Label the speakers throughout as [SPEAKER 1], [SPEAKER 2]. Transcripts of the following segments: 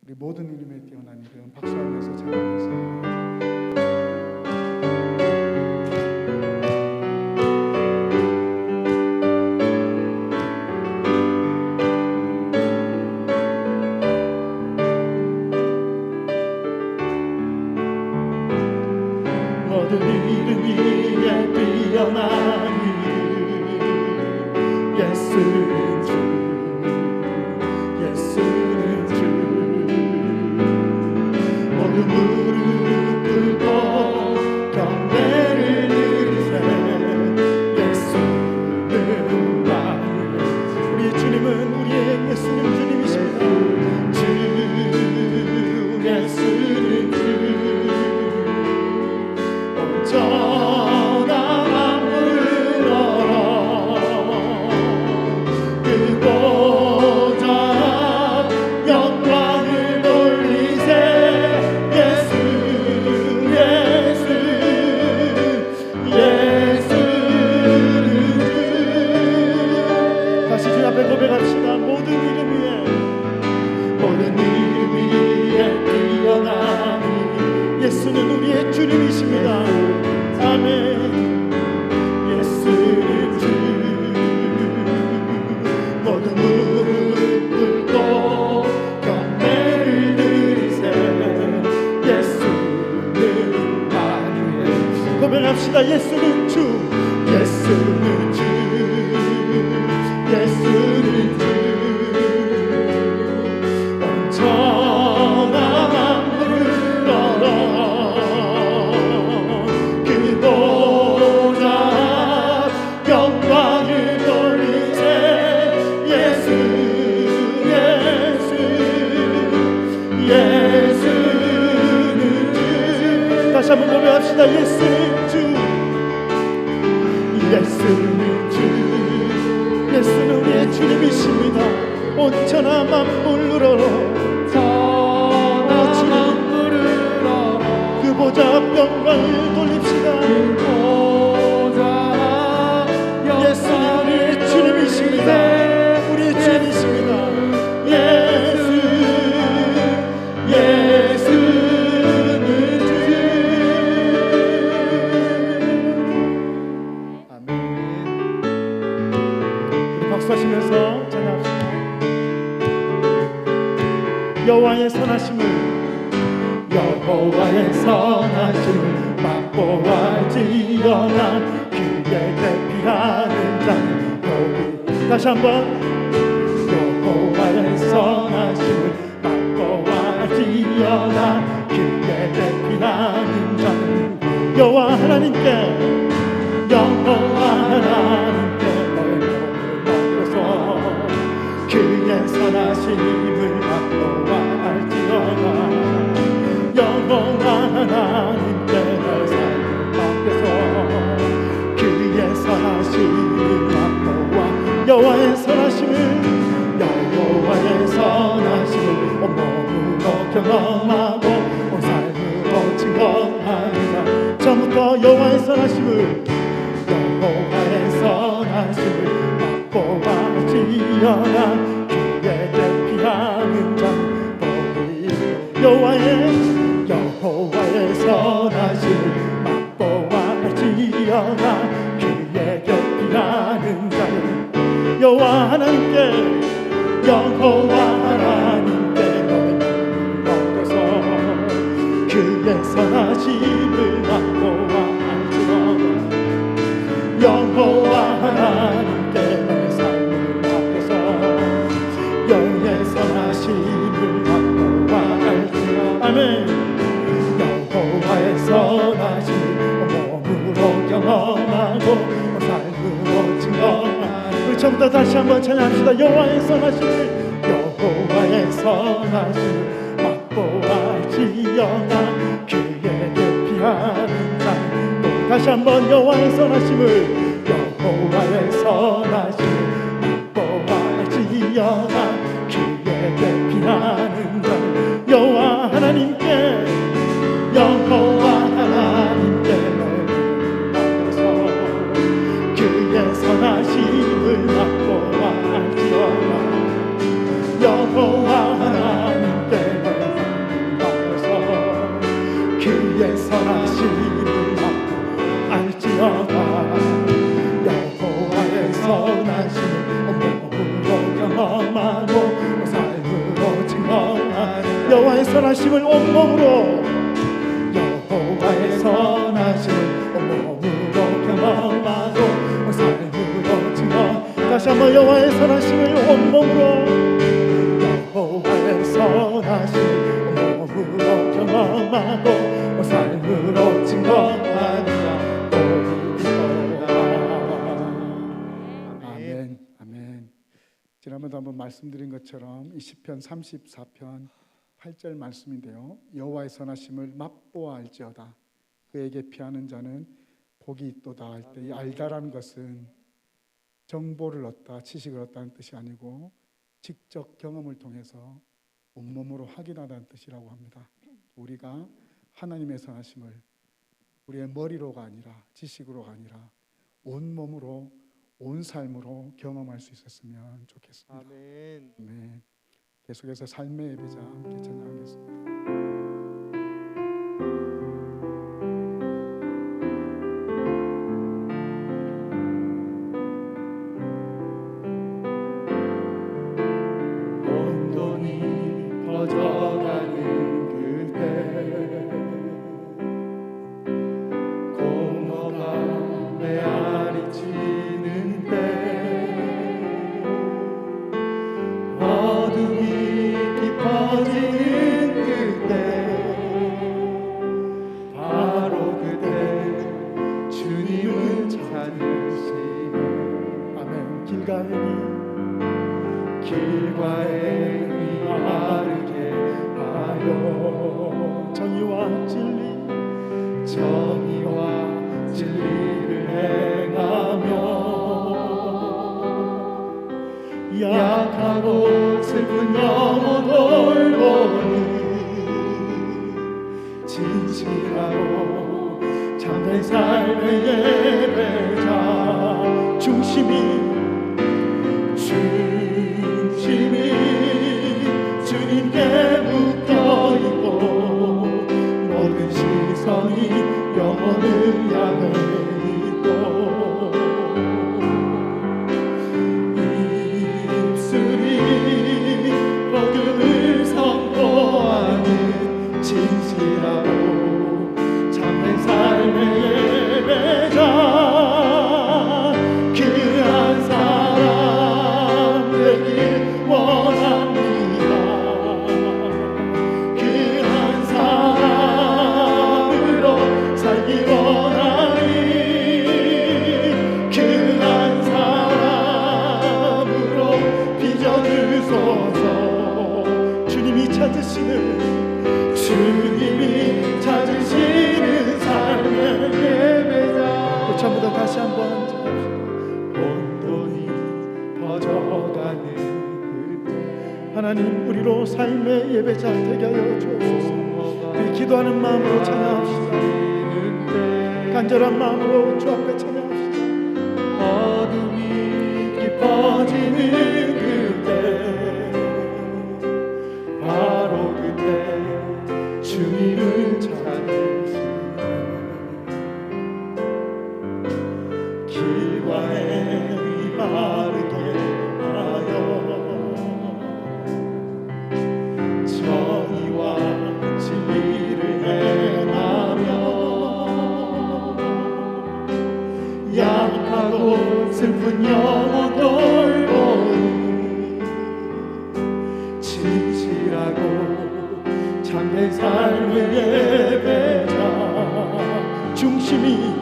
[SPEAKER 1] 우리 모든 이름에 뛰어난 이름 박수하면서 찬양하겠습니다.
[SPEAKER 2] 모든 이름 위에 뛰어난 이름 예수는 주, 예수는 주. 모든 무릎 꿇고 경배를 드리세 예수는 나의 우리의 주님은 우리의 예수님 주님이십니다. 주 예수는 주 전하 만물을 열어 그보다 영광을 돌리세 예수 예수 예수는 주. 다시 주 앞에 고백합시다. 모든 이름 위에 뛰어난 예수는 우리의 주님이십니다. 아멘. 예수는 주. 모든 무릎 꿇고 경배를 드리세 예수는 나의 고백합시다. 예수는 주, 예수는 주, 예수는 주. 다시 한번 고백합시다. 예수는 주, 예수는 주. 예수는 우리의 주님이십니다. 온천하 만물을 열어 천하 만물을 열어 그 보좌 앞 영광을 돌립시다. 그 보좌 예수는 우리의 주님이십니다. 우리의 주님이십니다. 박수하시면서 찬양합시다. 여호와의 선하심을 여호와의 선하심을 맛보아지어나 그의 대피하는 자는 여기 다시 한번 여호와의 선하심을 맛보아지어나 그의 대피하는 자는 여호와 하나님께 여호와 하나님께 그의 선하심을 맛보아 알지어다. 여호와 하나님께 내 삶을 맡겨서 그의 선하심을 맛보아 여호와의 선하심을 여호와의 선하심을 온몸으로 경험하고 온 삶으로 증거하리라. 처음부터 여호와의 선하심을 여호와의 선하심을 맛보아지어라 그의 대피하는 자는 복이 여호와의 선하심을 맛보아지어라 그의 대피하는 자는 여호와 하나님께 너희를 얻어서 그의 선하심을 맛보아지어라 여호와 하나님께 너의 삶을 맡겨서 영의 선하심을 맛보아 알지어다. 아멘. 여호와의 선하심을 몸으로 경험하고 삶으로 증거하고 우리 처음부터 다시 한번 찬양합시다. 여호와의 선하심을 맛보아 알지어다 그의 대피하는 자 다시 한번 여호와의 선하심을 맛보아 알지어다 그의 대피하는 자 여호와 하나님께 너희를 맡겨서 그의 선하심을 맛보아 알지어다 여호와 하나님께 여호와의 선하심을 온몸으로 여호와의 선하심을 온몸으로 경험하고 삶으로 증거. 다시 한번 여호와의 선하심을 온몸으로 여호와의 선하심을 온몸으로 경험하고 삶으로 증거하리라.
[SPEAKER 1] 아멘. 아멘. 지난번도 한번 말씀드린 것처럼 이 시편 34편 8절 말씀인데요. 여호와의 선하심을 맛보아 알지어다. 그에게 피하는 자는 복이 있도다 할 때 이 알다라는 것은 정보를 얻다, 지식을 얻다는 뜻이 아니고 직접 경험을 통해서 온몸으로 확인하다는 뜻이라고 합니다. 우리가 하나님의 선하심을 우리의 머리로가 아니라 지식으로가 아니라 온몸으로 온 삶으로 경험할 수 있었으면 좋겠습니다.
[SPEAKER 3] 아멘.
[SPEAKER 1] 네. 계속해서 삶의 예배자 함께 찬양하겠습니다.
[SPEAKER 2] 온돈이 퍼져가는 그때 공허가 메아리 치는 때 어둠이 깊어지는 그때 바로 그때 주님을 찾으시네. 아멘. 길가에 바르게 하여 정의와 진리를 행하며 약하고 슬픈 영혼 돌보니 진실하고 참된 삶의 예배자 중심이 주님께 묶여있고 모든 시선이 영혼을 향해 있고 입술이 복음을 선포하는 진실하고 참된 삶의 예배자 그 한 사람 되길 원합니다. 그 한 사람으로 살기 원하니 그 한 사람으로 빚어주소서. 주님이 찾으시는 삶의 예배자. 전부 다 다시 한번 온돈이 퍼져가는 그때 하나님 우리로 삶의 예배자 되게 하여 주옵소서. 우리 기도하는 마음으로 찬양합시다. 간절한 마음으로 주 앞에 찬양합시다. 어둠이 깊어지는 그때 바로 그때 주님을 찾으시네. 길과에 바르게 하여 정의와 진리를 행하며 약하고 슬픈 영혼 돌보니 진실하고 참된 삶의 예배자 중심이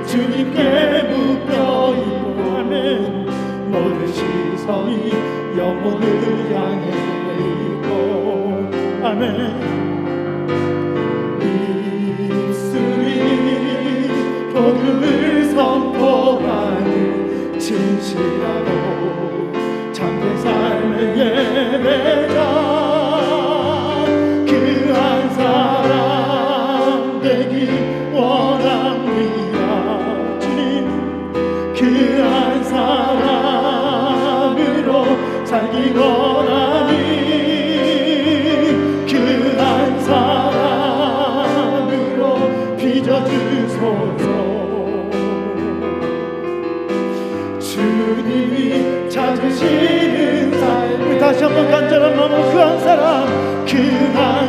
[SPEAKER 2] 주님께 묶여있고 하는 모든 시선이 영혼을 향해 있고 아멘. 입술이 복음을 선포하는 진실하고 참된 삶의 예배자 그 한 사람 되기 원합니다. 주님 그 한 사람으로 살기 원하니 그 한 사람으로 빚어주소서. 주님이 찾으시는 한번 간절한 마음으로 그 한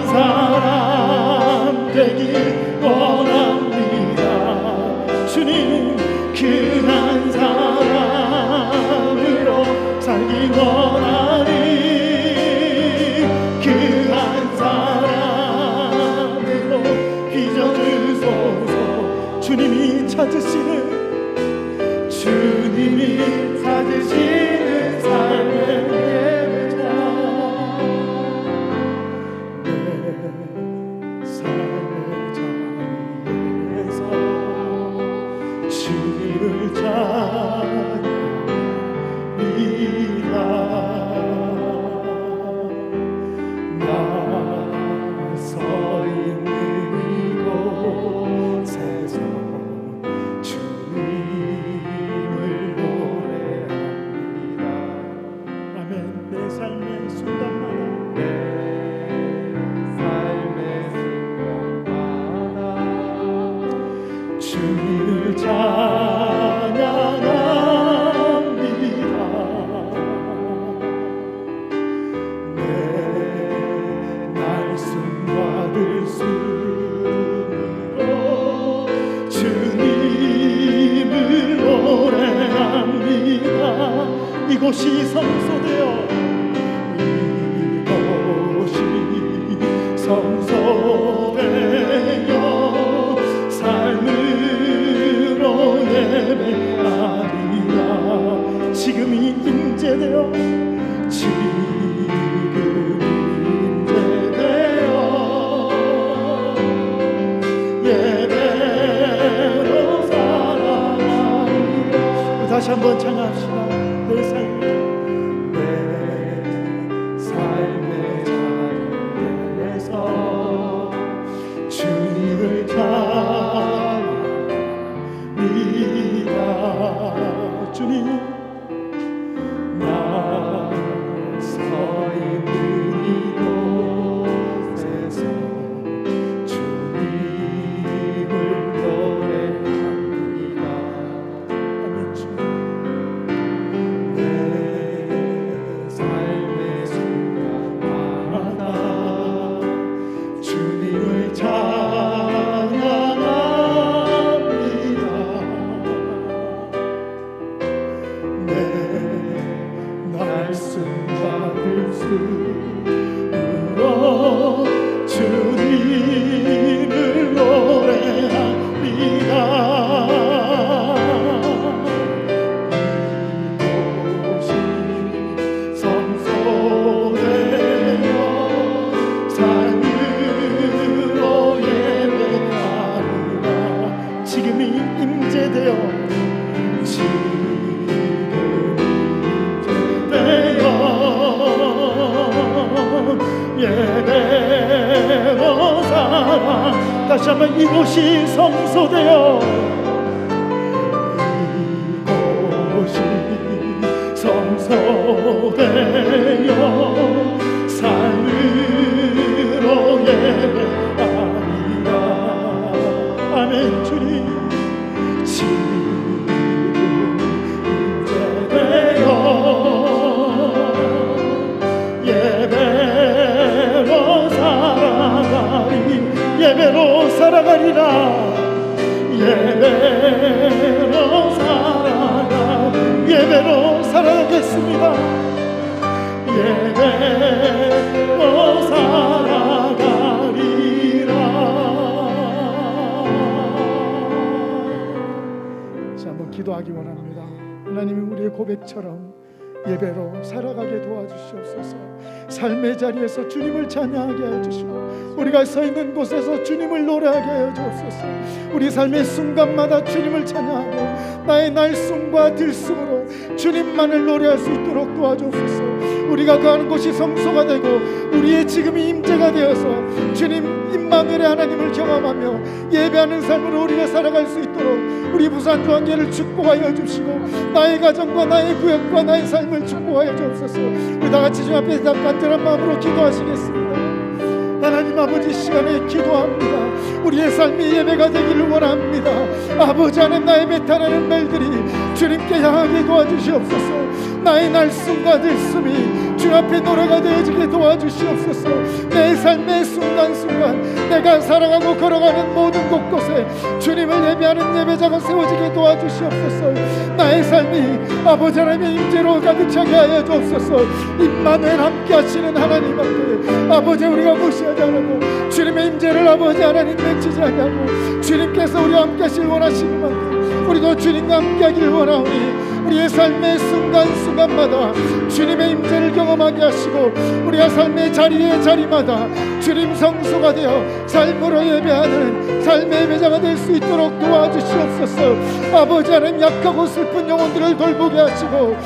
[SPEAKER 2] 사람 되기 원합니다. 주님 그 한 사람으로 살기 원하니 그 한 사람으로 빚어주소서. 주님이 찾으시는 삶의 예배자 내 삶의 자리에서 주님을 찬양합니다. 나 서 있는 이곳에서 주님을 노래합니다. 아멘. 내 삶의 순간마다 주님을 찬양합니다. 내 날숨과 들숨으로 주님을 노래합니다. 이곳이 성소되어 성소되어 삶으로 예배하리라. 지금이 임재되어 예배로 살아가리라. 다시 한번 찬양합시다. 내 삶의 자리에서 주님을 찬양합니다. 주님 나 서 있는 이곳에서 주님을 노래합니다. 아멘. 주님 내 삶의 순간마다 주님을 찬양합니다. 내 날숨과 들숨으로 주님을 노래합니다. 이곳이 성소되어 삶으로 예배하리라. 지금이 임재되어 예배로 살아. 다시 한번 이곳이 성소되어 이곳이 성소되어 삶으로 예배하리라. 아멘. 주님 지금 임재되어 예배로 살아가리라. 예배로 살아가겠습니다. 예배로 살아가리라. 자, 한번 기도하기 원합니다. 하나님이 우리의 고백처럼 예배로 살아가게 도와주시옵소서. 삶의 자리에서 주님을 찬양하게 하여 주시고 우리가 서 있는 곳에서 주님을 노래하게 하여 주옵소서. 우리 삶의 순간마다 주님을 찬양하고 나의 날숨과 들숨으로 주님만을 노래할 수 있도록 도와주옵소서. 우리가 거하는 곳이 성소가 되고 우리의 지금이 임재가 되어서 주님 임마누엘의 하나님을 경험하며 예배하는 삶으로 우리가 살아갈 수 있도록 우리 부산 중앙교회를 축복하여 주시고 나의 가정과 나의 구역과 나의 삶을 축복하여 주옵소서. 우리 다 같이 주 앞에 간절한 마음으로 기도하시겠습니다. 하나님 아버지 시간에 기도합니다. 우리의 삶이 예배가 되기를 원합니다. 아버지 하나님, 나의 배탈하는 말들이 주님께 향하게 도와주시옵소서. 나의 날숨과 들숨이 주 앞에 노래가 되어지게 도와주시옵소서. 내 삶의 순간순간 내가 살아가고 걸어가는 모든 곳곳에 주님을 예배하는 예배자가 세워지게 도와주시옵소서. 나의 삶이 아버지 하나님의 임재로 가득 차게 하여 주옵소서. 임마누엘 함께 하시는 하나님 앞에 아버지 우리가 무시하지 않고 주님의 임재를 아버지 하나님 내치지 않냐고, 주님께서 우리와 함께 하시길 원하시는 만큼 우리도 주님과 함께 하길 원하오니 우리의 삶의 순간순간마다 주님의 임재를 경험하게 하시고 우리의 삶의 자리마다 주님 성소가 되어 삶으로 예배하는 삶의 예배자가 될 수 있도록 도와주시옵소서. 아버지 하나님, 약하고 슬픈 영혼들을 돌보게 하시고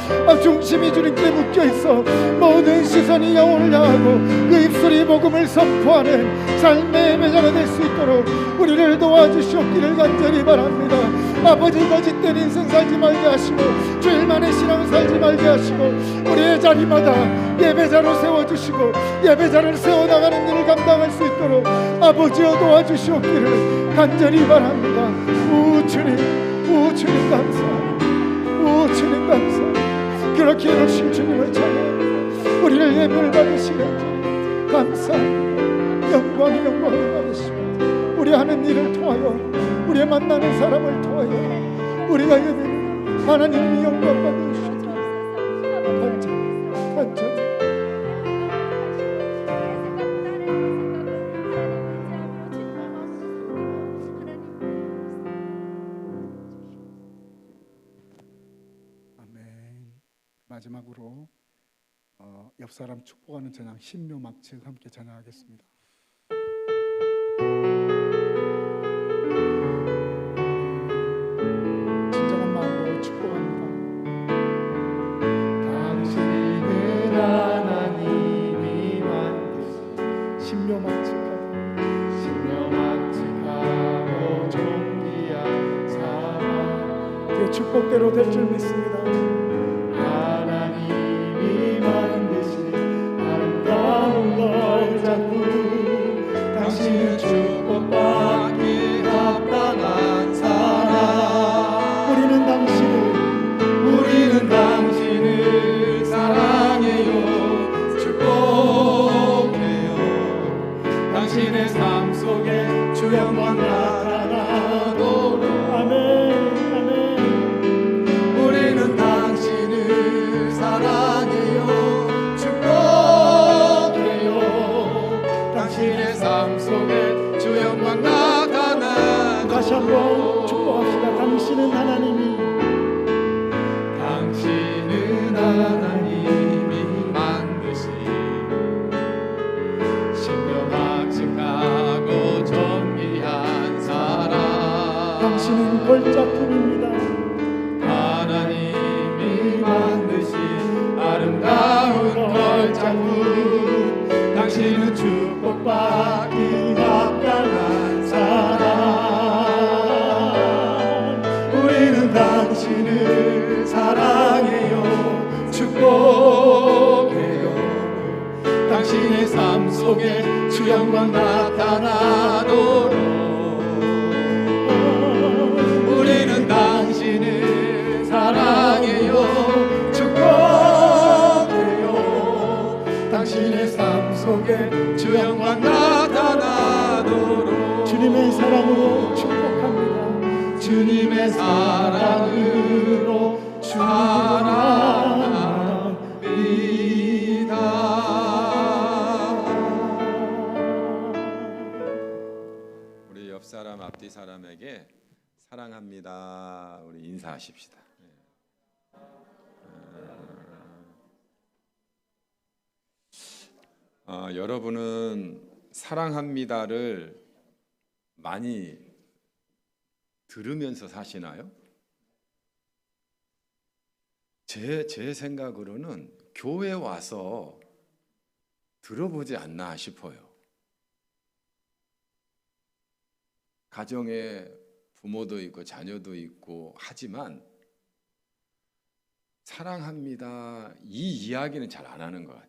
[SPEAKER 2] 중심이 주님께 묶여있어 모든 시선이 영혼을 향하고 그 입술이 복음을 선포하는 삶의 예배자가 될 수 있도록 우리를 도와주시옵기를 간절히 바랍니다. 아버지, 거짓된 인생 살지 말게 하시고 주일만의 신앙 살지 말게 하시고 우리의 자리마다 예배자로 세워주시고 예배자를 세워나가는 일을 감당할 수 있도록 아버지여 도와주시옵기를 간절히 바랍니다. 오 주님, 오 주님 감사합니다. 오 주님 감사합니다. 그렇게 이루신 주님을 찬양합니다. 우리를 예배를 받으시는 감사합니다. 영광을 받으시고 우리 하는 일을 통하여 우리 만나는 사람을 통하여 우리가 예배는 하나님의 영광 받으시옵소서. 간절히
[SPEAKER 1] 아멘. 마지막으로 옆 사람 축복하는 찬양 신묘막측 함께 찬양하겠습니다. 진정한 마음으로 축복합니다.
[SPEAKER 2] 당신은 하나님이 만드신 신묘막측하고 존귀한 사랑, 그 축복대로 될 줄 믿습니다. 하나님이 만드신 아름다운 걸 잡고 당신은 축복받기 합당한 사랑. 우리는 당신을 사랑해요. 축복해요. 당신의 삶 속에 주 영광 나타나도록. 아멘, 아멘. 우리는 당신을 사랑해요. 축복해요. 당신의 삶 속에 주 영광 나타나도록. 다시 한번 축복합시다. 당신은 하나님이 만드신 신묘막측하고 존귀한 사랑. 당신은 걸작품입니다. 하나님이 만드신 아름다운 걸작품. 당신은 축복받기 합당한 사랑. 우리는 당신을 사랑해요. 축복해요. 당신의 삶 속에 주 영광 나타나도록. 우리는 당신을 사랑해요. 축복해요. 당신의 삶 속에 주 영광 나타나도록. 주님의 사랑으로 축복합니다. 주님의 사랑으로 축복합니다.
[SPEAKER 3] 우리 옆 사람 앞뒤 사람에게 사랑합니다. 우리 인사하십시다. 여러분은 사랑합니다를 많이 들으면서 사시나요? 제 생각으로는 교회 와서 들어보지 않나 싶어요. 가정에 부모도 있고 자녀도 있고 하지만 사랑합니다 이 이야기는 잘 안 하는 것 같아요.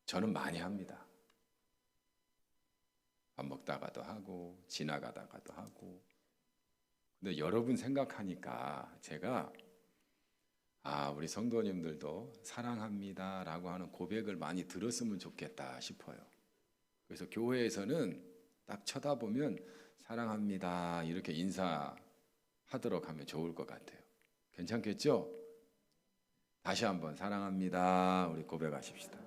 [SPEAKER 3] 저는 많이 합니다. 밥 먹다가도 하고 지나가다가도 하고. 근데 여러분 생각하니까 제가 우리 성도님들도 사랑합니다라고 하는 고백을 많이 들었으면 좋겠다 싶어요. 그래서 교회에서는 딱 쳐다보면 사랑합니다 이렇게 인사하도록 하면 좋을 것 같아요. 괜찮겠죠? 다시 한번 사랑합니다 우리 고백하십시다.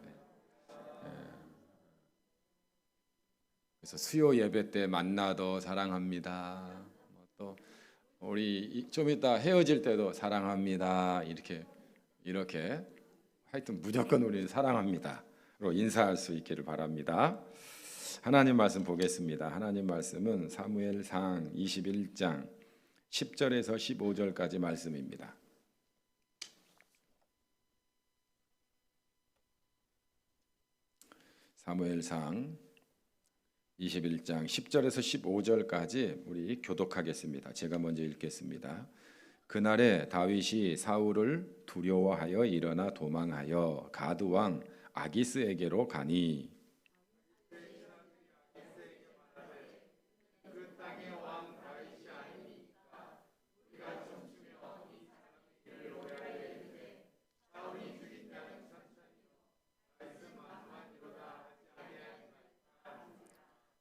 [SPEAKER 3] 그래서 수요 예배 때 만나도 사랑합니다. 또 우리 좀 이따 헤어질 때도 사랑합니다. 이렇게 하여튼 무조건 우리는 사랑합니다로 인사할 수 있기를 바랍니다. 하나님 말씀 보겠습니다. 하나님 말씀은 사무엘상 21장 10절에서 15절까지 말씀입니다. 사무엘상 21장 10절에서 15절까지 우리 교독하겠습니다. 제가 먼저 읽겠습니다. 그날에 다윗이 사울을 두려워하여 일어나 도망하여 가드 왕 아기스에게로 가니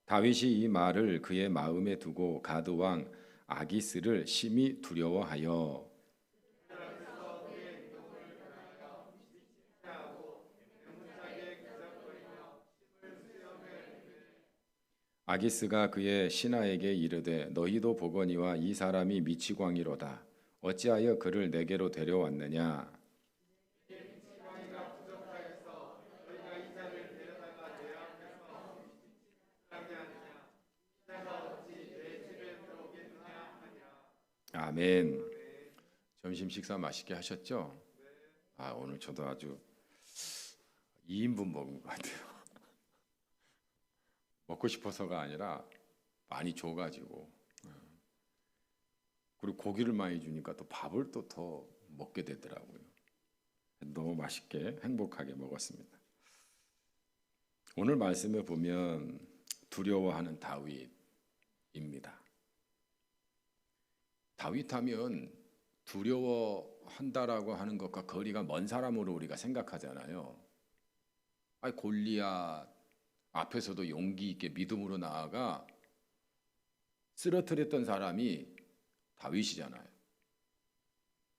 [SPEAKER 3] 다윗이 이 말을 그의 마음에 두고 가드 왕 아기스를 심히 두려워하여 아기스가 그의 신하에게 이르되 너희도 보거니와 이 사람이 미치광이로다. 어찌하여 그를 내게로 데려왔느냐. 아멘. 점심 식사 맛있게 하셨죠? 오늘 저도 아주 2인분 먹은 것 같아요. 먹고 싶어서가 아니라 많이 줘가지고, 그리고 고기를 많이 주니까 또 밥을 또 더 먹게 되더라고요. 너무 맛있게 행복하게 먹었습니다. 오늘 말씀에 보면 두려워하는 다윗입니다. 다윗하면 두려워한다라고 하는 것과 거리가 먼 사람으로 우리가 생각하잖아요. 골리앗 앞에서도 용기 있게 믿음으로 나아가 쓰러뜨렸던 사람이 다윗이잖아요.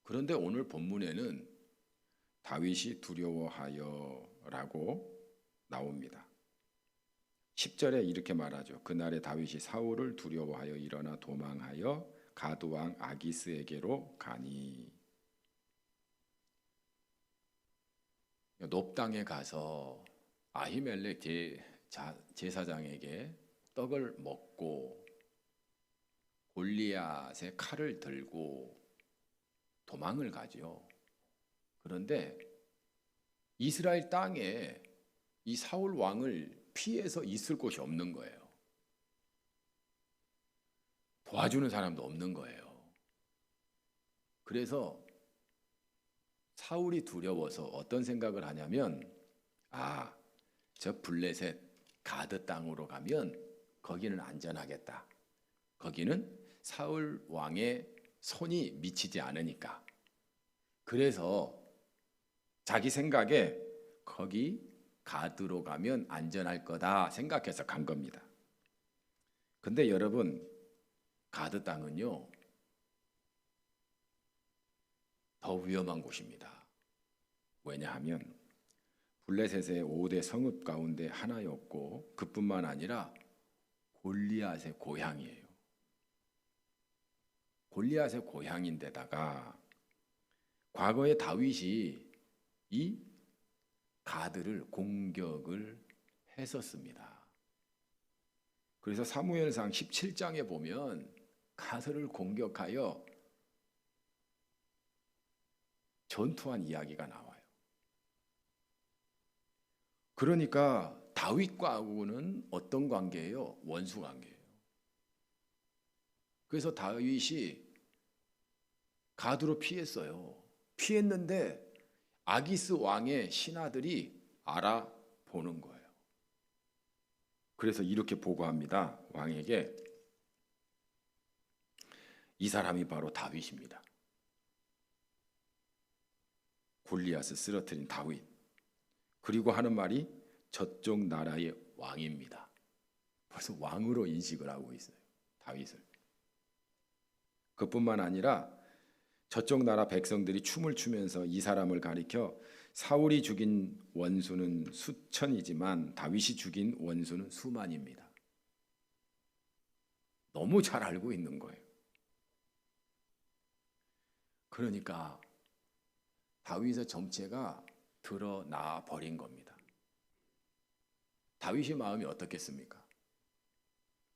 [SPEAKER 3] 그런데 오늘 본문에는 다윗이 두려워하여라고 나옵니다. 10절에 이렇게 말하죠. 그날에 다윗이 사울을 두려워하여 일어나 도망하여 가드 왕 아기스에게로 가니. 놉당에 가서 아히멜렉 제사장에게 떡을 먹고 골리앗의 칼을 들고 도망을 가죠. 그런데 이스라엘 땅에 이 사울 왕을 피해서 있을 곳이 없는 거예요. 도와주는 사람도 없는 거예요. 그래서 사울이 두려워서 어떤 생각을 하냐면 저 블레셋 가드 땅으로 가면 거기는 안전하겠다. 거기는 사울 왕의 손이 미치지 않으니까. 그래서 자기 생각에 거기 가드로 가면 안전할 거다 생각해서 간 겁니다. 근데 여러분, 가드 땅은요 더 위험한 곳입니다. 왜냐하면 블레셋의 5대 성읍 가운데 하나였고 그뿐만 아니라 골리앗의 고향이에요. 골리앗의 고향인데다가 과거에 다윗이 이 가드를 공격을 했었습니다. 그래서 사무엘상 17장에 보면 가드를 공격하여 전투한 이야기가 나와요. 그러니까 다윗과는 어떤 관계예요? 원수 관계예요. 그래서 다윗이 가드로 피했어요. 피했는데 아기스 왕의 신하들이 보는 거예요. 그래서 이렇게 보고합니다. 왕에게 이 사람이 바로 다윗입니다. 골리앗을 쓰러뜨린 다윗. 그리고 하는 말이 저쪽 나라의 왕입니다. 벌써 왕으로 인식을 하고 있어요. 다윗을. 그뿐만 아니라 저쪽 나라 백성들이 춤을 추면서 이 사람을 가리켜 사울이 죽인 원수는 수천이지만 다윗이 죽인 원수는 수만입니다. 너무 잘 알고 있는 거예요. 그러니까 다윗의 정체가 드러나 버린 겁니다. 다윗의 마음이 어떻겠습니까?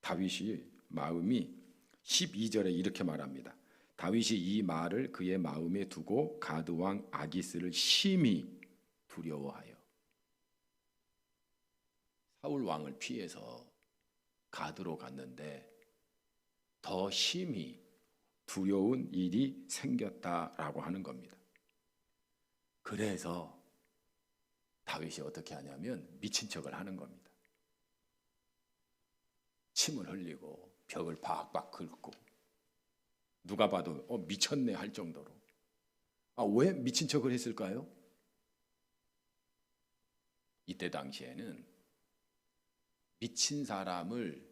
[SPEAKER 3] 다윗이 마음이 12절에 이렇게 말합니다. 다윗이 이 말을 그의 마음에 두고 가드 왕 아기스를 심히 두려워하여. 사울 왕을 피해서 가드로 갔는데 더 심히 두려운 일이 생겼다라고 하는 겁니다. 그래서 다윗이 어떻게 하냐면 미친 척을 하는 겁니다. 침을 흘리고 벽을 박박 긁고 누가 봐도 미쳤네 할 정도로. 왜 미친 척을 했을까요? 이때 당시에는 미친 사람을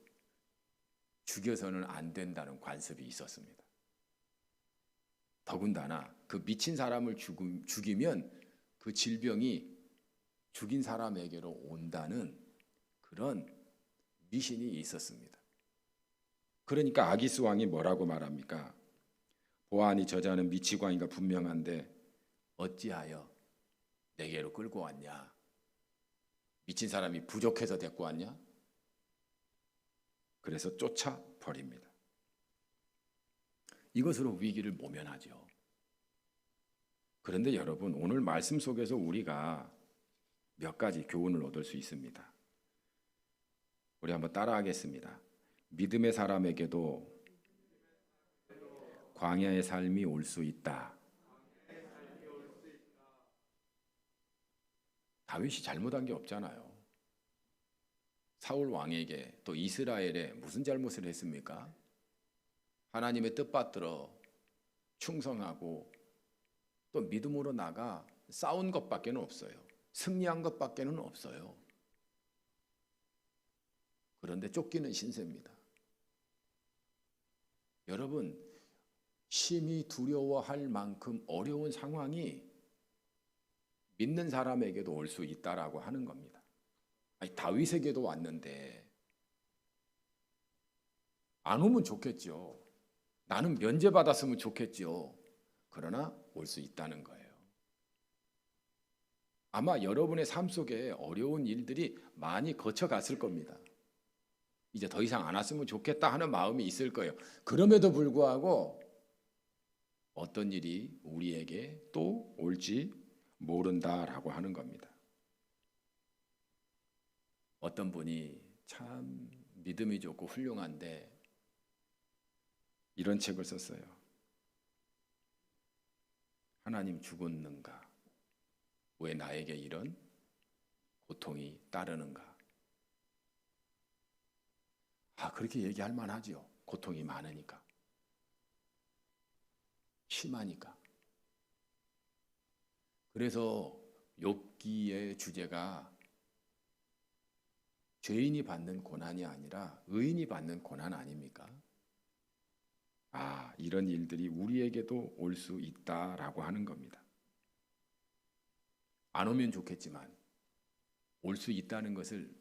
[SPEAKER 3] 죽여서는 안 된다는 관습이 있었습니다. 더군다나 그 미친 사람을 죽이면 그 질병이 죽인 사람에게로 온다는 그런 미신이 있었습니다. 그러니까 아기스 왕이 뭐라고 말합니까? 보아하니 저자는 미치고 하니까 분명한데 어찌하여 내게로 끌고 왔냐? 미친 사람이 부족해서 데리고 왔냐? 그래서 쫓아버립니다. 이것으로 위기를 모면하죠. 그런데 여러분, 오늘 말씀 속에서 우리가 몇 가지 교훈을 얻을 수 있습니다. 우리 한번 따라하겠습니다. 믿음의 사람에게도 광야의 삶이 올 수 있다. 다윗이 잘못한 게 없잖아요. 사울 왕에게 또 이스라엘에 무슨 잘못을 했습니까? 하나님의 뜻받들어 충성하고 또 믿음으로 나가 싸운 것밖에 없어요. 승리한 것밖에 없어요. 그런데 쫓기는 신세입니다. 여러분, 심히 두려워할 만큼 어려운 상황이 믿는 사람에게도 올 수 있다라고 하는 겁니다. 다윗에게도 왔는데 안 오면 좋겠죠. 나는 면제받았으면 좋겠죠. 그러나 올 수 있다는 거예요. 아마 여러분의 삶 속에 어려운 일들이 많이 거쳐갔을 겁니다. 이제 더 이상 안 왔으면 좋겠다 하는 마음이 있을 거예요. 그럼에도 불구하고 어떤 일이 우리에게 또 올지 모른다라고 하는 겁니다. 어떤 분이 참 믿음이 좋고 훌륭한데 이런 책을 썼어요. 하나님 죽었는가? 왜 나에게 이런 고통이 따르는가? 그렇게 얘기할 만하죠. 고통이 많으니까. 심하니까. 그래서 욥기의 주제가 죄인이 받는 고난이 아니라 의인이 받는 고난 아닙니까? 이런 일들이 우리에게도 올 수 있다라고 하는 겁니다. 안 오면 좋겠지만 올 수 있다는 것을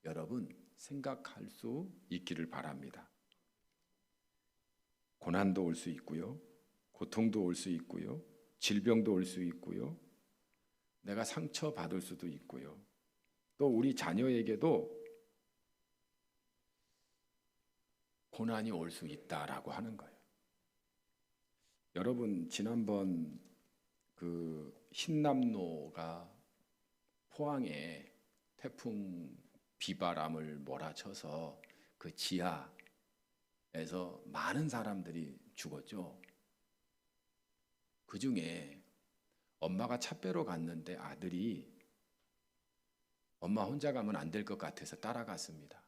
[SPEAKER 3] 여러분 생각할 수 있기를 바랍니다. 고난도 올 수 있고요. 고통도 올 수 있고요. 질병도 올 수 있고요. 내가 상처받을 수도 있고요. 또 우리 자녀에게도 고난이 올 수 있다라고 하는 거예요. 여러분, 지난번 그 흰남노가 포항에 태풍 비바람을 몰아쳐서 그 지하에서 많은 사람들이 죽었죠. 그 중에 엄마가 차 빼러 갔는데 아들이 엄마 혼자 가면 안 될 것 같아서 따라갔습니다.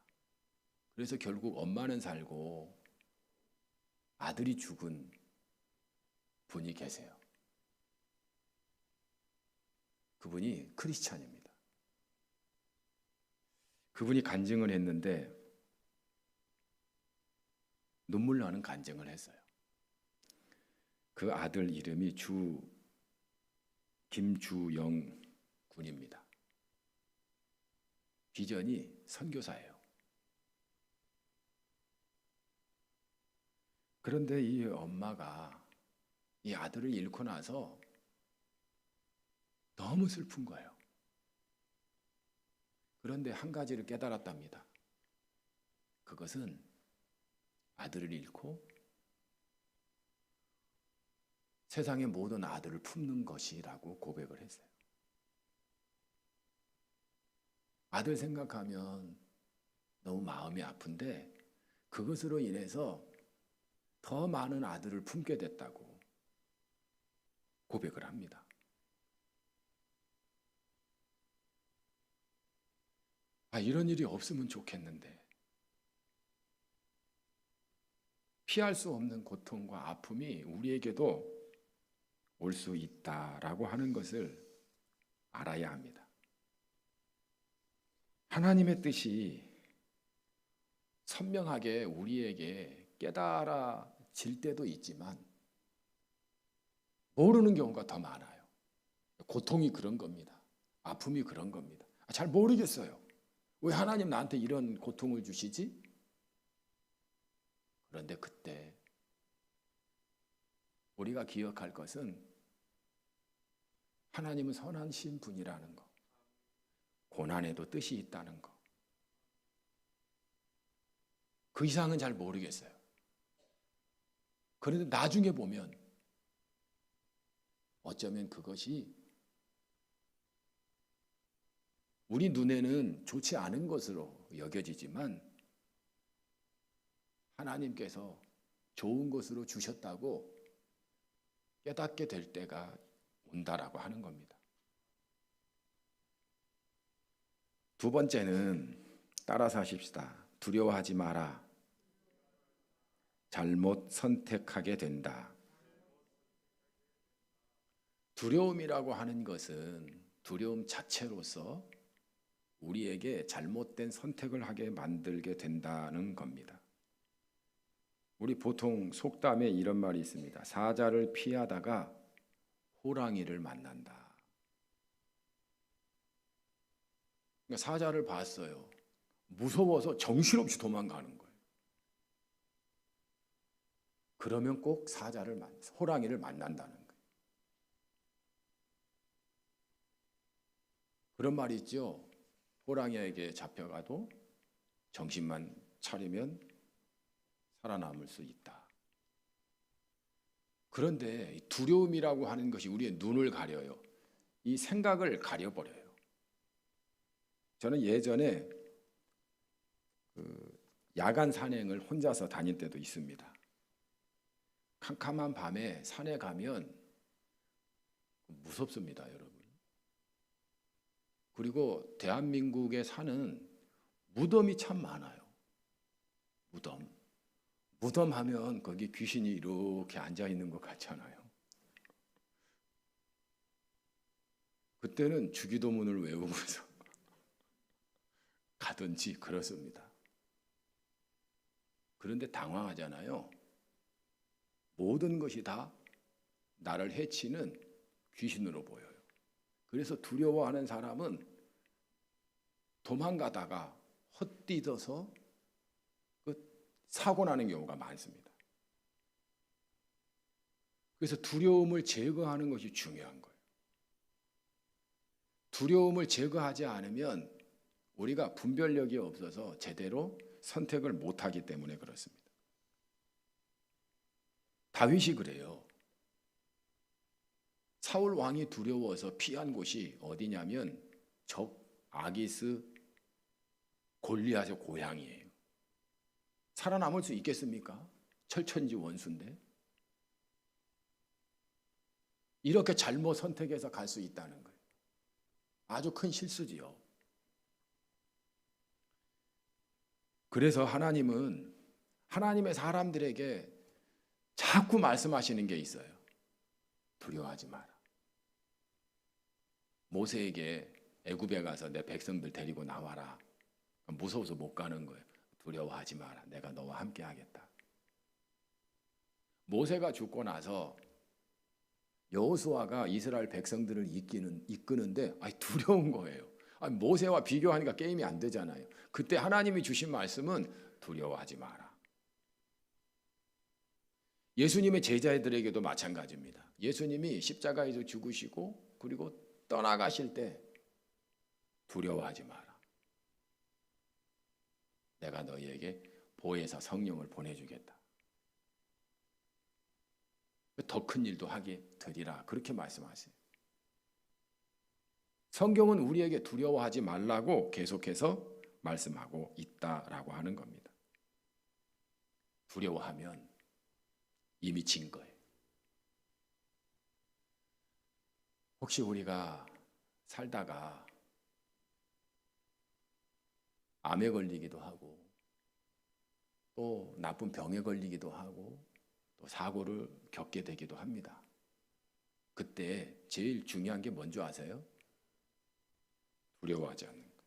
[SPEAKER 3] 그래서 결국 엄마는 살고 아들이 죽은 분이 계세요. 그분이 크리스찬입니다. 그분이 간증을 했는데 눈물 나는 간증을 했어요. 그 아들 이름이 김주영 군입니다. 비전이 선교사예요. 그런데 이 엄마가 이 아들을 잃고 나서 너무 슬픈 거예요. 그런데 한 가지를 깨달았답니다. 그것은 아들을 잃고 세상의 모든 아들을 품는 것이라고 고백을 했어요. 아들 생각하면 너무 마음이 아픈데 그것으로 인해서 더 많은 아들을 품게 됐다고 고백을 합니다. 이런 일이 없으면 좋겠는데 피할 수 없는 고통과 아픔이 우리에게도 올 수 있다라고 하는 것을 알아야 합니다. 하나님의 뜻이 선명하게 우리에게 깨달아질 때도 있지만 모르는 경우가 더 많아요. 고통이 그런 겁니다. 아픔이 그런 겁니다. 잘 모르겠어요. 왜 하나님 나한테 이런 고통을 주시지? 그런데 그때 우리가 기억할 것은 하나님은 선하신 분이라는 것, 고난에도 뜻이 있다는 것. 그 이상은 잘 모르겠어요. 그런데 나중에 보면 어쩌면 그것이 우리 눈에는 좋지 않은 것으로 여겨지지만 하나님께서 좋은 것으로 주셨다고 깨닫게 될 때가 온다라고 하는 겁니다. 두 번째는 따라서 하십시다. 두려워하지 마라. 잘못 선택하게 된다. 두려움이라고 하는 것은 두려움 자체로서 우리에게 잘못된 선택을 하게 만들게 된다는 겁니다. 우리 보통 속담에 이런 말이 있습니다. 사자를 피하다가 호랑이를 만난다. 그러니까 사자를 봤어요. 무서워서 정신없이 도망가는 거예요. 그러면 꼭 호랑이를 만난다는 거예요. 그런 말이 있죠. 호랑이에게 잡혀가도 정신만 차리면 살아남을 수 있다. 그런데 두려움이라고 하는 것이 우리의 눈을 가려요. 이 생각을 가려버려요. 저는 예전에 야간 산행을 혼자서 다닐 때도 있습니다. 캄캄한 밤에 산에 가면 무섭습니다, 여러분. 그리고 대한민국의 산은 무덤이 참 많아요. 무덤 하면 거기 귀신이 이렇게 앉아 있는 것 같잖아요. 그때는 주기도문을 외우면서 가든지 그렇습니다. 그런데 당황하잖아요. 모든 것이 다 나를 해치는 귀신으로 보여요. 그래서 두려워하는 사람은 도망가다가 헛디뎌서 사고 나는 경우가 많습니다. 그래서 두려움을 제거하는 것이 중요한 거예요. 두려움을 제거하지 않으면 우리가 분별력이 없어서 제대로 선택을 못하기 때문에 그렇습니다. 다윗이 그래요. 사울 왕이 두려워서 피한 곳이 어디냐면 적 아기스 골리앗의 고향이에요. 살아남을 수 있겠습니까? 철천지 원수인데. 이렇게 잘못 선택해서 갈 수 있다는 거예요. 아주 큰 실수지요. 그래서 하나님은 하나님의 사람들에게 자꾸 말씀하시는 게 있어요. 두려워하지 마라. 모세에게 애굽에 가서 내 백성들 데리고 나와라. 무서워서 못 가는 거예요. 두려워하지 마라. 내가 너와 함께 하겠다. 모세가 죽고 나서 여호수아가 이스라엘 백성들을 이끄는데 두려운 거예요. 모세와 비교하니까 게임이 안 되잖아요. 그때 하나님이 주신 말씀은 두려워하지 마라. 예수님의 제자들에게도 마찬가지입니다. 예수님이 십자가에서 죽으시고 그리고 떠나가실 때 두려워하지 마라. 내가 너희에게 보혜사 성령을 보내주겠다. 더 큰 일도 하게 되리라. 그렇게 말씀하세요. 성경은 우리에게 두려워하지 말라고 계속해서 말씀하고 있다라고 하는 겁니다. 두려워하면 이미 진 거예요. 혹시 우리가 살다가 암에 걸리기도 하고 또 나쁜 병에 걸리기도 하고 또 사고를 겪게 되기도 합니다. 그때 제일 중요한 게 뭔지 아세요? 두려워하지 않는 거예요.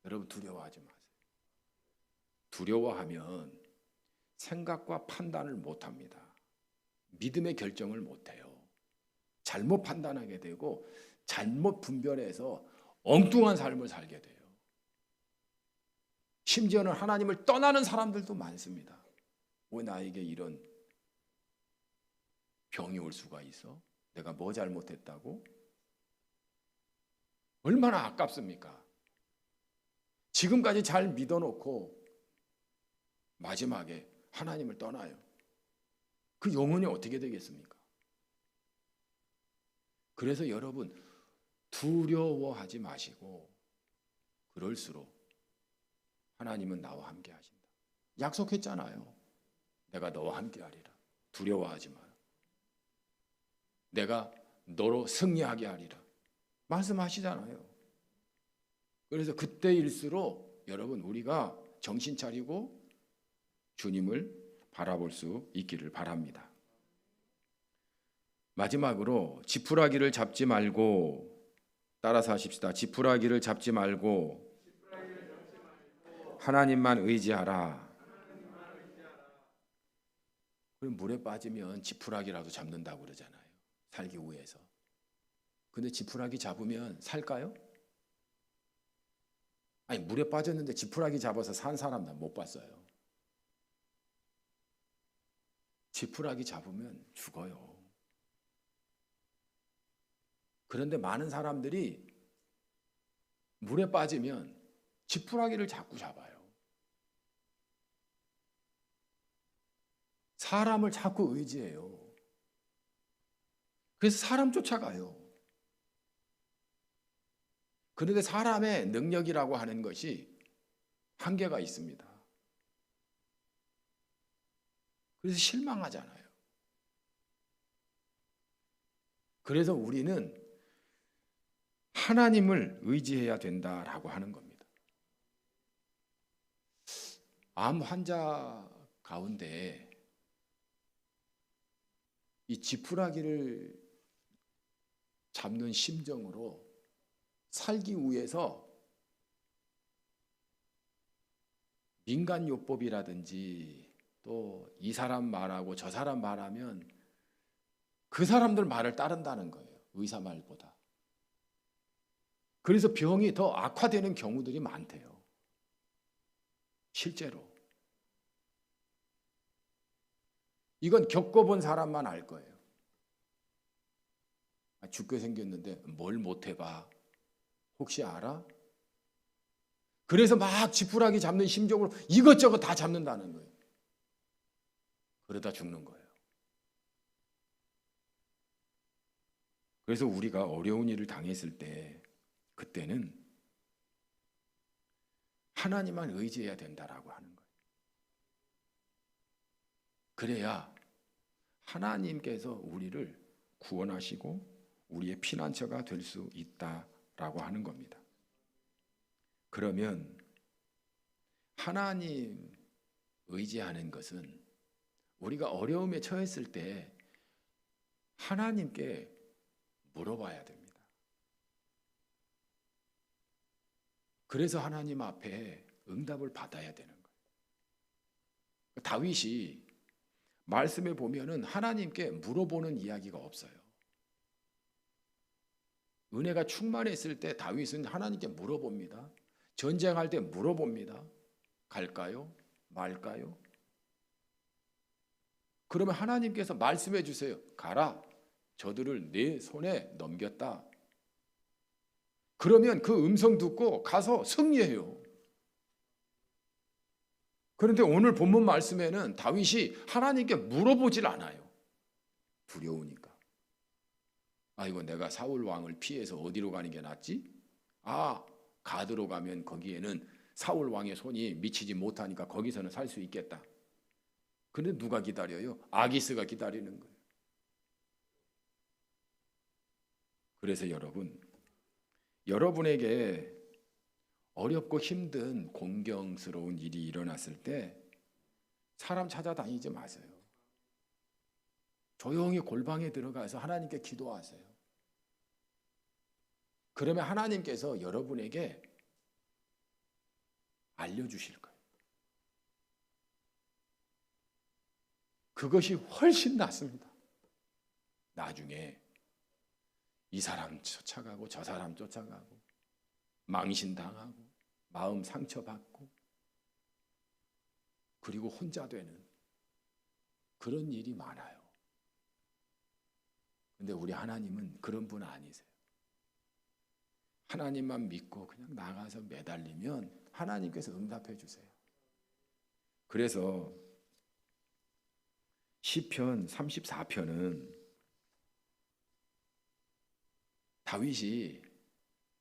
[SPEAKER 3] 여러분 두려워하지 마세요. 두려워하면 생각과 판단을 못합니다. 믿음의 결정을 못해요. 잘못 판단하게 되고 잘못 분별해서 엉뚱한 삶을 살게 돼요. 심지어는 하나님을 떠나는 사람들도 많습니다. 왜 나에게 이런 병이 올 수가 있어? 내가 뭐 잘못했다고? 얼마나 아깝습니까? 지금까지 잘 믿어놓고 마지막에 하나님을 떠나요. 그 영혼이 어떻게 되겠습니까? 그래서 여러분 두려워하지 마시고 그럴수록 하나님은 나와 함께 하신다. 약속했잖아요. 내가 너와 함께 하리라. 두려워하지 마라. 내가 너로 승리하게 하리라. 말씀하시잖아요. 그래서 그때일수록 여러분 우리가 정신 차리고 주님을 바라볼 수 있기를 바랍니다. 마지막으로 지푸라기를 잡지 말고 따라서 하십시다. 지푸라기를 잡지 말고 하나님만 의지하라. 그럼 물에 빠지면 지푸라기라도 잡는다고 그러잖아요. 살기 위해서. 근데 지푸라기 잡으면 살까요? 아니 물에 빠졌는데 지푸라기 잡아서 산 사람 난 못 봤어요. 지푸라기 잡으면 죽어요. 그런데 많은 사람들이 물에 빠지면 지푸라기를 자꾸 잡아요. 사람을 자꾸 의지해요. 그래서 사람 쫓아가요. 그런데 사람의 능력이라고 하는 것이 한계가 있습니다. 그래서 실망하잖아요. 그래서 우리는 하나님을 의지해야 된다라고 하는 겁니다. 암 환자 가운데 이 지푸라기를 잡는 심정으로 살기 위해서 민간요법이라든지 또 이 사람 말하고 저 사람 말하면 그 사람들 말을 따른다는 거예요. 의사 말보다. 그래서 병이 더 악화되는 경우들이 많대요. 실제로. 이건 겪어본 사람만 알 거예요. 죽게 생겼는데 뭘 못 해봐. 혹시 알아? 그래서 막 지푸라기 잡는 심정으로 이것저것 다 잡는다는 거예요. 그러다 죽는 거예요. 그래서 우리가 어려운 일을 당했을 때 그때는 하나님만 의지해야 된다라고 하는 거예요. 그래야 하나님께서 우리를 구원하시고 우리의 피난처가 될 수 있다라고 하는 겁니다. 그러면 하나님 의지하는 것은 우리가 어려움에 처했을 때 하나님께 물어봐야 됩니다. 그래서 하나님 앞에 응답을 받아야 되는 거예요. 다윗이 말씀에 보면은 하나님께 물어보는 이야기가 없어요. 은혜가 충만했을 때 다윗은 하나님께 물어봅니다. 전쟁할 때 물어봅니다. 갈까요? 말까요? 그러면 하나님께서 말씀해 주세요. 가라. 저들을 내 손에 넘겼다. 그러면 그 음성 듣고 가서 승리해요. 그런데 오늘 본문 말씀에는 다윗이 하나님께 물어보질 않아요. 두려우니까. 아이고, 내가 사울 왕을 피해서 어디로 가는 게 낫지? 가드로 가면 거기에는 사울 왕의 손이 미치지 못하니까 거기서는 살 수 있겠다. 그런데 누가 기다려요? 아기스가 기다리는 거예요. 그래서 여러분에게 어렵고 힘든 공경스러운 일이 일어났을 때 사람 찾아다니지 마세요. 조용히 골방에 들어가서 하나님께 기도하세요. 그러면 하나님께서 여러분에게 알려주실 거예요. 그것이 훨씬 낫습니다. 나중에 이 사람 쫓아가고 저 사람 쫓아가고 망신당하고 마음 상처받고 그리고 혼자 되는 그런 일이 많아요. 근데 우리 하나님은 그런 분 아니세요. 하나님만 믿고 그냥 나가서 매달리면 하나님께서 응답해 주세요. 그래서 시편 34편은 다윗이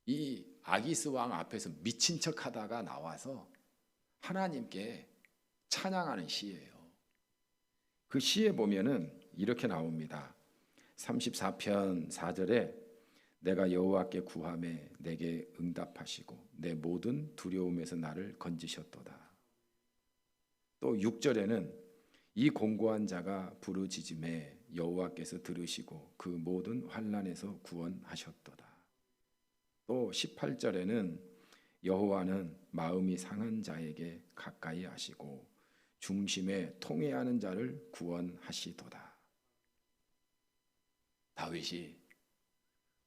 [SPEAKER 3] 이 아기스 왕 앞에서 미친 척 하다가 나와서 하나님께 찬양하는 시예요. 그 시에 보면은 이렇게 나옵니다. 34편 4절에 내가 여호와께 구하매 내게 응답하시고 내 모든 두려움에서 나를 건지셨도다. 또 6절에는 이 공고한 자가 부르짖음에 여호와께서 들으시고 그 모든 환난에서 구원하셨도다. 또 18절에는 여호와는 마음이 상한 자에게 가까이 하시고 중심에 통회하는 자를 구원하시도다. 다윗이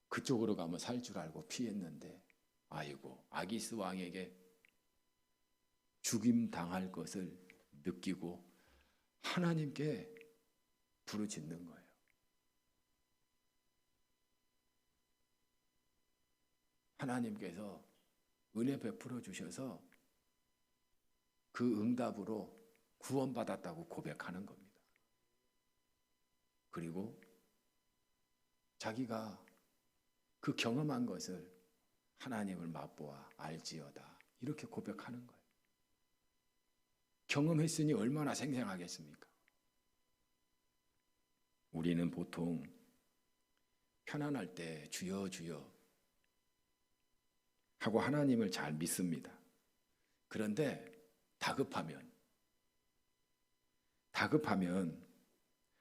[SPEAKER 3] 그쪽으로 가면 살 줄 알고 피했는데 아이고 아기스 왕에게 죽임 당할 것을 느끼고 하나님께 부르짖는 거예요. 하나님께서 은혜 베풀어 주셔서 그 응답으로 구원받았다고 고백하는 겁니다. 그리고 자기가 그 경험한 것을 하나님을 맛보아 알지어다 이렇게 고백하는 거예요. 경험했으니 얼마나 생생하겠습니까? 우리는 보통 편안할 때 주여 주여 하고 하나님을 잘 믿습니다. 그런데 다급하면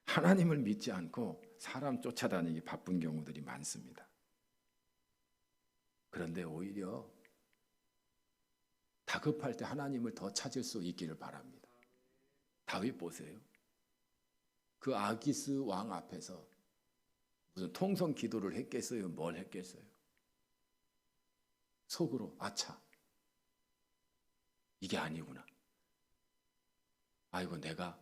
[SPEAKER 3] 하나님을 믿지 않고 사람 쫓아다니기 바쁜 경우들이 많습니다. 그런데 오히려 다급할 때 하나님을 더 찾을 수 있기를 바랍니다. 다윗 보세요. 그 아기스 왕 앞에서 무슨 통성 기도를 했겠어요? 뭘 했겠어요? 속으로 아차 이게 아니구나. 아이고 내가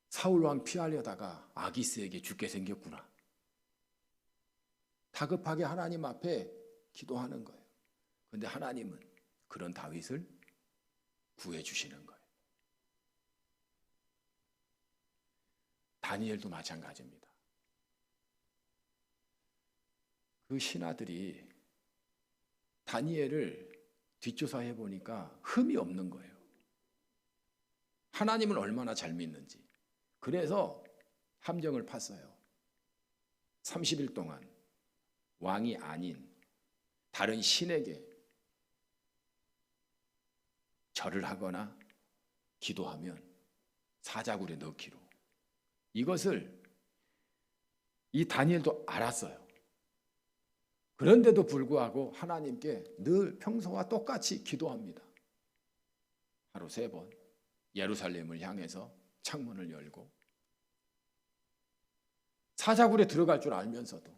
[SPEAKER 3] 사울 왕 피하려다가 아기스에게 죽게 생겼구나. 다급하게 하나님 앞에 기도하는 거예요. 그런데 하나님은 그런 다윗을 구해 주시는 거예요. 다니엘도 마찬가지입니다. 그 신하들이 다니엘을 뒷조사해 보니까 흠이 없는 거예요. 하나님은 얼마나 잘 믿는지. 그래서 함정을 팠어요. 30일 동안 왕이 아닌 다른 신에게 절을 하거나 기도하면 사자굴에 넣기로. 이것을 이 다니엘도 알았어요. 그런데도 불구하고 하나님께 늘 평소와 똑같이 기도합니다. 하루 3번 예루살렘을 향해서 창문을 열고, 사자굴에 들어갈 줄 알면서도.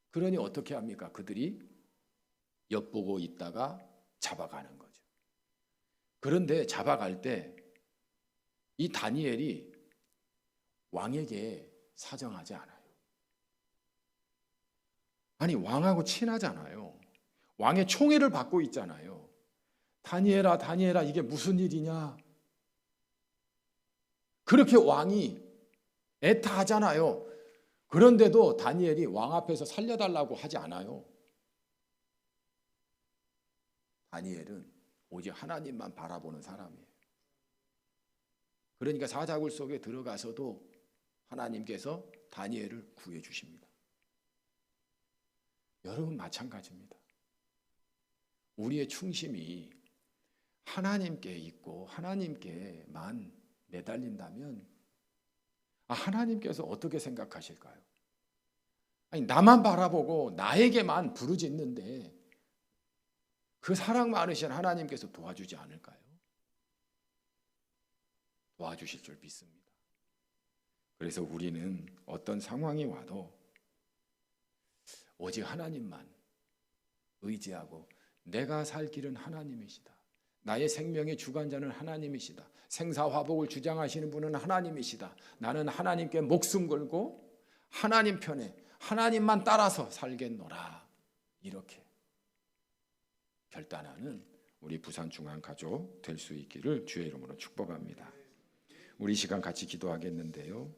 [SPEAKER 3] 그러니 어떻게 합니까? 그들이 엿보고 있다가 잡아가는 거죠. 그런데 잡아갈 때 이 다니엘이 왕에게 사정하지 않아요. 아니, 왕하고 친하잖아요. 왕의 총애를 받고 있잖아요. 다니엘아, 다니엘아, 이게 무슨 일이냐? 그렇게 왕이 애타하잖아요. 그런데도 다니엘이 왕 앞에서 살려달라고 하지 않아요. 다니엘은 오직 하나님만 바라보는 사람이에요. 그러니까 사자굴 속에 들어가서도 하나님께서 다니엘을 구해 주십니다. 여러분 마찬가지입니다. 우리의 중심이 하나님께 있고 하나님께만 매달린다면 하나님께서 어떻게 생각하실까요? 아니, 나만 바라보고 나에게만 부르짖는데 그 사랑 많으신 하나님께서 도와주지 않을까요? 도와주실 줄 믿습니다. 그래서 우리는 어떤 상황이 와도 오직 하나님만 의지하고, 내가 살 길은 하나님이시다. 나의 생명의 주관자는 하나님이시다. 생사화복을 주장하시는 분은 하나님이시다. 나는 하나님께 목숨 걸고 하나님 편에 하나님만 따라서 살겠노라. 이렇게 결단하는 우리 부산중앙가족 될 수 있기를 주의 이름으로 축복합니다. 우리 시간 같이 기도하겠는데요.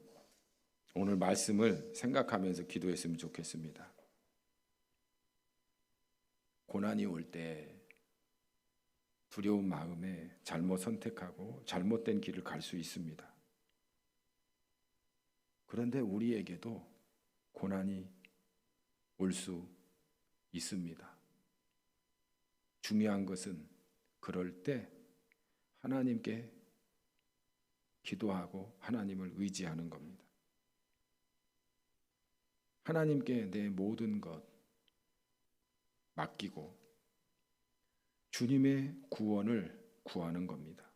[SPEAKER 3] 오늘 말씀을 생각하면서 기도했으면 좋겠습니다. 고난이 올 때 두려운 마음에 잘못 선택하고 잘못된 길을 갈 수 있습니다. 그런데 우리에게도 고난이 올 수 있습니다. 중요한 것은 그럴 때 하나님께 기도하고 하나님을 의지하는 겁니다. 하나님께 내 모든 것 맡기고 주님의 구원을 구하는 겁니다.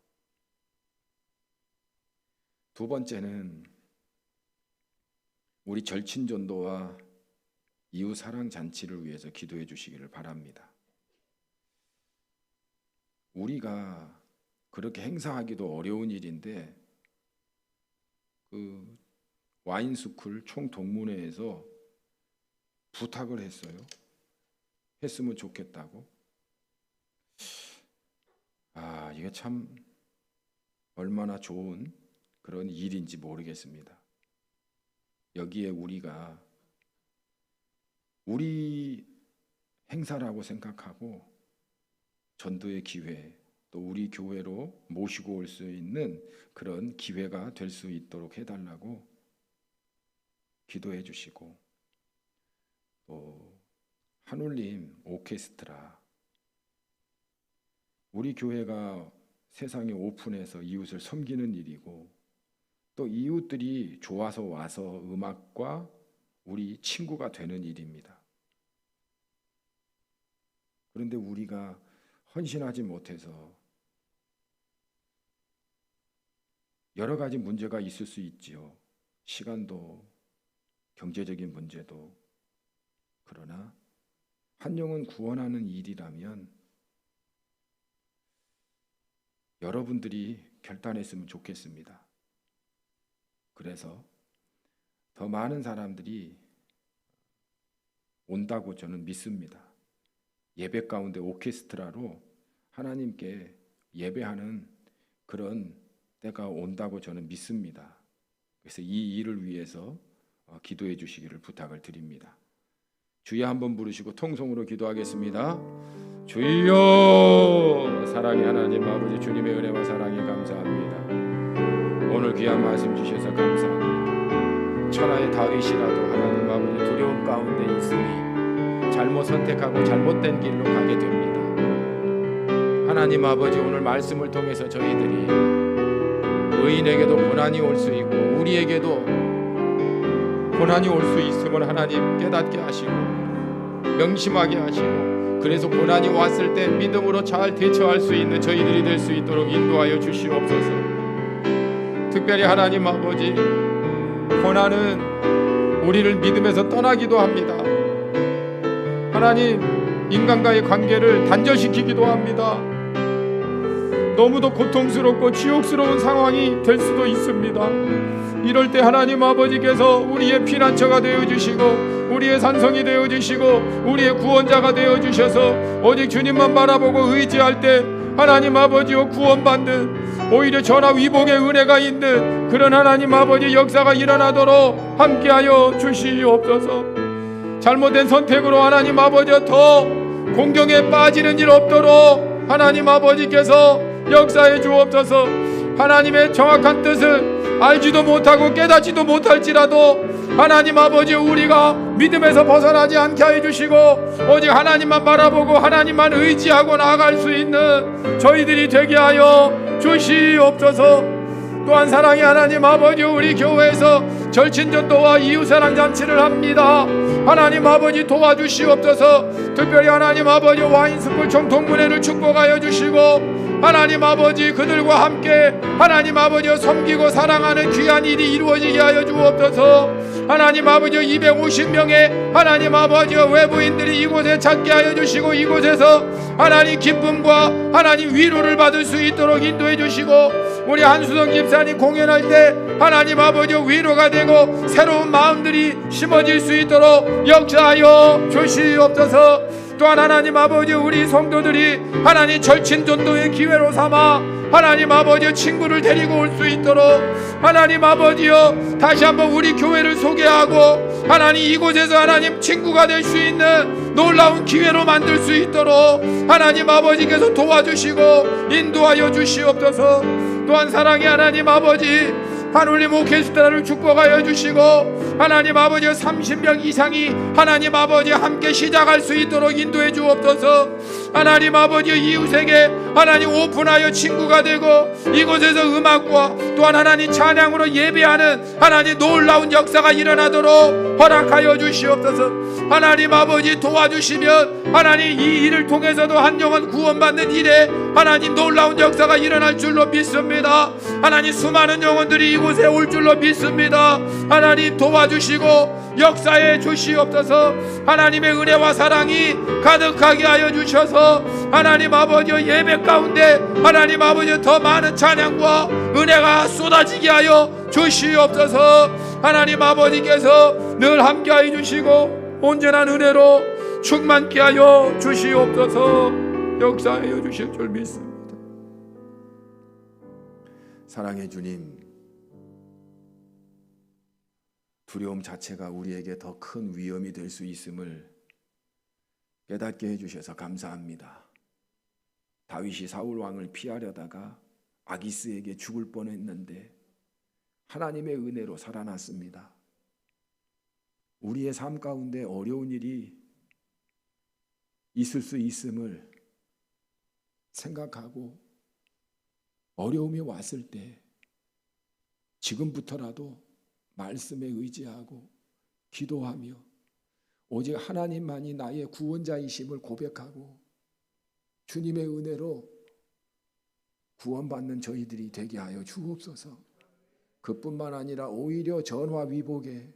[SPEAKER 3] 두 번째는 우리 절친전도와 이웃사랑잔치를 위해서 기도해 주시기를 바랍니다. 우리가 그렇게 행사하기도 어려운 일인데 그 와인스쿨 총동문회에서 부탁을 했어요. 했으면 좋겠다고. 이게 참 얼마나 좋은 그런 일인지 모르겠습니다. 여기에 우리가 우리 행사라고 생각하고 전도의 기회, 또 우리 교회로 모시고 올 수 있는 그런 기회가 될 수 있도록 해달라고 기도해 주시고, 또 한울림 오케스트라, 우리 교회가 세상에 오픈해서 이웃을 섬기는 일이고, 또 이웃들이 좋아서 와서 음악과 우리 친구가 되는 일입니다. 그런데 우리가 헌신하지 못해서 여러 가지 문제가 있을 수 있지요. 시간도, 경제적인 문제도. 그러나 한 영혼 구원하는 일이라면 여러분들이 결단했으면 좋겠습니다. 그래서 더 많은 사람들이 온다고 저는 믿습니다. 예배 가운데 오케스트라로 하나님께 예배하는 그런 때가 온다고 저는 믿습니다. 그래서 이 일을 위해서 기도해 주시기를 부탁을 드립니다. 주여 한번 부르시고 통성으로 기도하겠습니다. 주여, 사랑의 하나님 아버지, 주님의 은혜와 사랑에 감사합니다. 오늘 귀한 말씀 주셔서 감사합니다. 천하의 다윗이라도 하나님 아버지 두려움 가운데 있으니 잘못 선택하고 잘못된 길로 가게 됩니다. 하나님 아버지, 오늘 말씀을 통해서 저희들이 의인에게도 고난이 올 수 있고 우리에게도 고난이 올 수 있음을 하나님 깨닫게 하시고 명심하게 하시고, 그래서 고난이 왔을 때 믿음으로 잘 대처할 수 있는 저희들이 될 수 있도록 인도하여 주시옵소서. 특별히 하나님 아버지, 고난은 우리를 믿음에서 떠나기도 합니다. 하나님, 인간과의 관계를 단절시키기도 합니다. 너무도 고통스럽고 지옥스러운 상황이 될 수도 있습니다. 이럴 때 하나님 아버지께서 우리의 피난처가 되어주시고 우리의 산성이 되어주시고 우리의 구원자가 되어주셔서 오직 주님만 바라보고 의지할 때 하나님 아버지여 구원받는, 오히려 전화위복의 은혜가 있는 그런 하나님 아버지 역사가 일어나도록 함께하여 주시옵소서. 잘못된 선택으로 하나님 아버지여 더 공경에 빠지는 일 없도록 하나님 아버지께서 역사해 주옵소서. 하나님의 정확한 뜻을 알지도 못하고 깨닫지도 못할지라도 하나님 아버지, 우리가 믿음에서 벗어나지 않게 해주시고 오직 하나님만 바라보고 하나님만 의지하고 나아갈 수 있는 저희들이 되게 하여 주시옵소서. 또한 사랑의 하나님 아버지, 우리 교회에서 절친전도와 이웃사랑 잔치를 합니다. 하나님 아버지 도와주시옵소서. 특별히 하나님 아버지 와인스쿨 정통문회를 축복하여 주시고 하나님 아버지 그들과 함께 하나님 아버지 섬기고 사랑하는 귀한 일이 이루어지게 하여 주옵소서. 하나님 아버지 250명의 하나님 아버지 외부인들이 이곳에 찾게 하여 주시고 이곳에서 하나님 기쁨과 하나님 위로를 받을 수 있도록 인도해 주시고, 우리 한수성 집사님 공연할 때 하나님 아버지 위로가 되고 새로운 마음들이 심어질 수 있도록 역사하여 주시옵소서. 또한 하나님 아버지, 우리 성도들이 하나님 절친전도의 기회로 삼아 하나님 아버지 친구를 데리고 올 수 있도록 하나님 아버지여 다시 한번 우리 교회를 소개하고 하나님 이곳에서 하나님 친구가 될 수 있는 놀라운 기회로 만들 수 있도록 하나님 아버지께서 도와주시고 인도하여 주시옵소서. 또한 사랑의 하나님 아버지, 한울림 오케스트라를 축복하여 주시고 하나님 아버지 30명 이상이 하나님 아버지 함께 시작할 수 있도록 인도해 주옵소서. 하나님 아버지 이웃에게 하나님 오픈하여 친구가 되고 이곳에서 음악과 또한 하나님 찬양으로 예배하는 하나님 놀라운 역사가 일어나도록 허락하여 주시옵소서. 하나님 아버지 도와주시면 하나님 이 일을 통해서도 한 영혼 구원받는 일에 하나님 놀라운 역사가 일어날 줄로 믿습니다. 하나님 수많은 영혼들이 이곳에 올 줄로 믿습니다. 하나님 도와주시고 역사해 주시옵소서. 하나님의 은혜와 사랑이 가득하게 하여 주셔서 하나님 아버지 예배 가운데 하나님 아버지 더 많은 찬양과 은혜가 쏟아지게 하여 주시옵소서. 하나님 아버지께서 늘 함께하여 주시고 온전한 은혜로 충만케 하여 주시옵소서. 역사하여 주실 줄 믿습니다. 사랑의 주님, 두려움 자체가 우리에게 더 큰 위험이 될 수 있음을 깨닫게 해주셔서 감사합니다. 다윗이 사울 왕을 피하려다가 아기스에게 죽을 뻔했는데 하나님의 은혜로 살아났습니다. 우리의 삶 가운데 어려운 일이 있을 수 있음을 생각하고 어려움이 왔을 때 지금부터라도 말씀에 의지하고 기도하며 오직 하나님만이 나의 구원자이심을 고백하고 주님의 은혜로 구원받는 저희들이 되게 하여 주옵소서. 그뿐만 아니라 오히려 전화위복에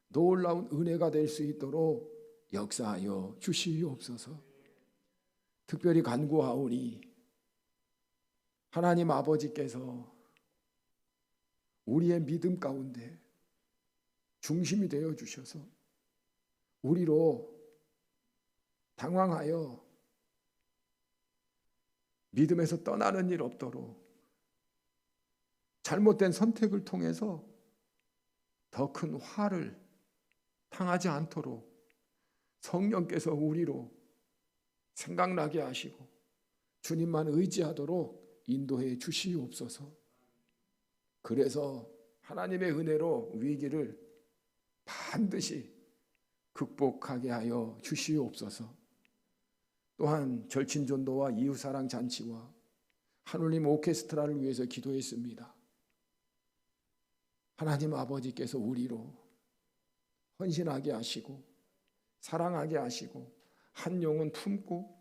[SPEAKER 3] 놀라운 은혜가 될 수 있도록 역사하여 주시옵소서. 특별히 간구하오니 하나님 아버지께서 우리의 믿음 가운데 중심이 되어 주셔서 우리로 당황하여 믿음에서 떠나는 일 없도록 잘못된 선택을 통해서 더 큰 화를 당하지 않도록 성령께서 우리로 생각나게 하시고 주님만 의지하도록 인도해 주시옵소서. 그래서 하나님의 은혜로 위기를 반드시 극복하게 하여 주시옵소서. 또한 절친전도와 이웃사랑 잔치와 하늘님 오케스트라를 위해서 기도했습니다. 하나님 아버지께서 우리로 헌신하게 하시고 사랑하게 하시고 한 영혼 품고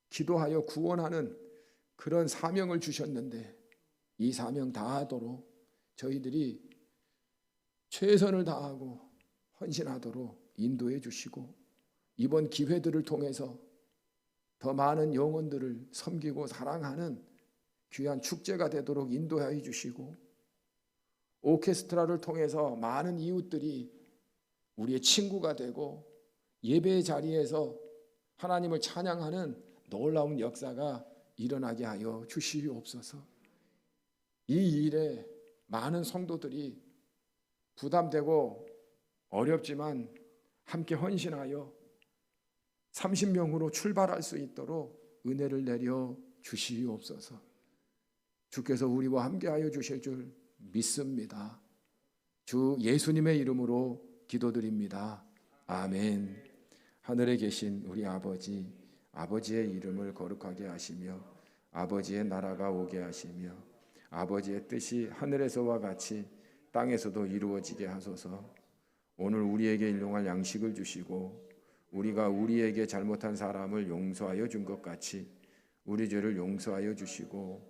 [SPEAKER 3] 기도하여 구원하는 그런 사명을 주셨는데 이 사명 다하도록 저희들이 최선을 다하고 헌신하도록 인도해 주시고 이번 기회들을 통해서 더 많은 영혼들을 섬기고 사랑하는 귀한 축제가 되도록 인도해 주시고 오케스트라를 통해서 많은 이웃들이 우리의 친구가 되고 예배의 자리에서 하나님을 찬양하는 놀라운 역사가 일어나게 하여 주시옵소서. 이 일에 많은 성도들이 부담되고 어렵지만 함께 헌신하여 30명으로 출발할 수 있도록 은혜를 내려 주시옵소서. 주께서 우리와 함께하여 주실 줄 믿습니다. 주 예수님의 이름으로 기도드립니다. 아멘. 하늘에 계신 우리 아버지, 아버지의 이름을 거룩하게 하시며 아버지의 나라가 오게 하시며 아버지의 뜻이 하늘에서와 같이 땅에서도 이루어지게 하소서. 오늘 우리에게 일용할 양식을 주시고 우리가 우리에게 잘못한 사람을 용서하여 준 것 같이 우리 죄를 용서하여 주시고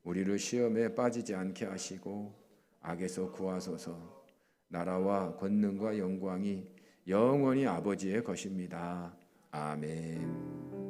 [SPEAKER 3] 우리를 시험에 빠지지 않게 하시고 악에서 구하소서. 나라와 권능과 영광이 영원히 아버지의 것입니다. 아멘.